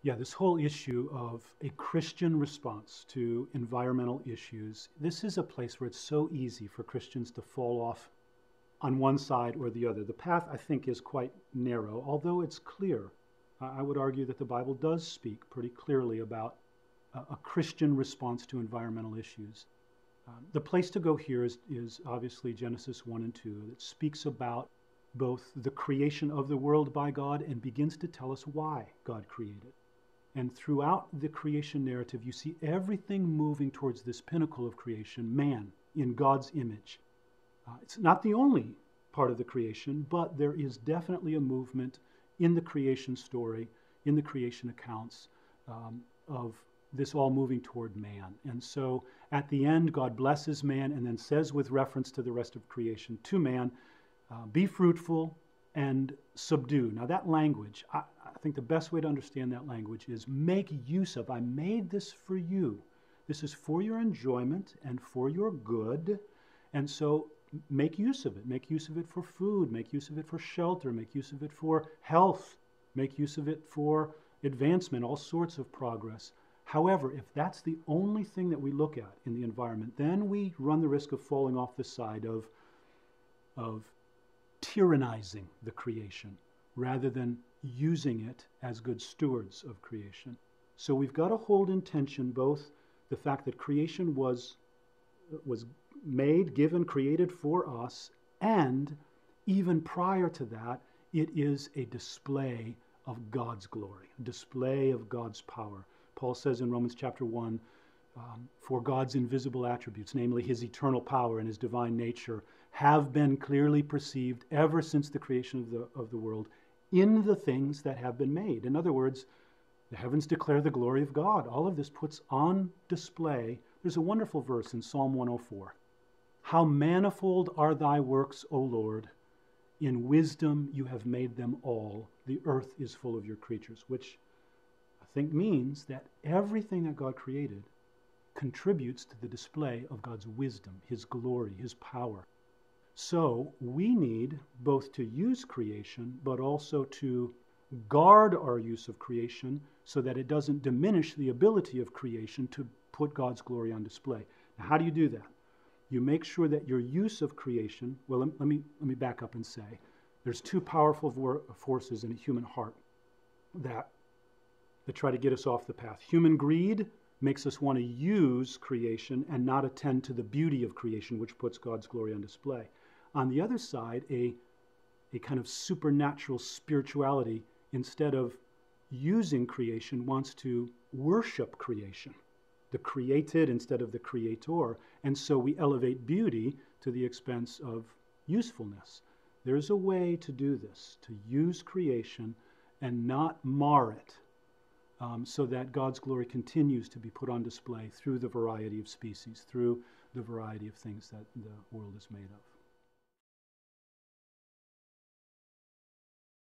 Yeah, this whole issue of a Christian response to environmental issues, this is a place where it's so easy for Christians to fall off on one side or the other. The path, I think, is quite narrow, although it's clear. I would argue that the Bible does speak pretty clearly about a Christian response to environmental issues. The place to go here is obviously Genesis 1 and 2, that speaks about both the creation of the world by God and begins to tell us why God created. And throughout the creation narrative, you see everything moving towards this pinnacle of creation, man, in God's image. It's not the only part of the creation, but there is definitely a movement in the creation story, in the creation accounts, of this all moving toward man. And so at the end, God blesses man and then says, with reference to the rest of creation, to man, be fruitful and subdue. Now that language, I think the best way to understand that language is make use of. I made this for you. This is for your enjoyment and for your good. And so make use of it. Make use of it for food. Make use of it for shelter. Make use of it for health. Make use of it for advancement, all sorts of progress. However, if that's the only thing that we look at in the environment, then we run the risk of falling off the side of tyrannizing the creation rather than using it as good stewards of creation. So we've got to hold in tension both the fact that creation was made, given, created for us, and even prior to that, it is a display of God's glory, a display of God's power. Paul says in Romans chapter 1, for God's invisible attributes, namely his eternal power and his divine nature, have been clearly perceived ever since the creation of the world in the things that have been made. In other words, the heavens declare the glory of God. All of this puts on display. There's a wonderful verse in Psalm 104. How manifold are thy works, O Lord. In wisdom you have made them all. The earth is full of your creatures, which I think means that everything that God created contributes to the display of God's wisdom, his glory, his power. So we need both to use creation, but also to guard our use of creation so that it doesn't diminish the ability of creation to put God's glory on display. Now, how do you do that? You make sure that your use of creation, well, let me back up and say, there's two powerful forces in a human heart that try to get us off the path. Human greed makes us want to use creation and not attend to the beauty of creation, which puts God's glory on display. On the other side, a kind of supernatural spirituality, instead of using creation, wants to worship creation, the created instead of the creator. And so we elevate beauty to the expense of usefulness. There's a way to do this, to use creation and not mar it, so that God's glory continues to be put on display through the variety of species, through the variety of things that the world is made of.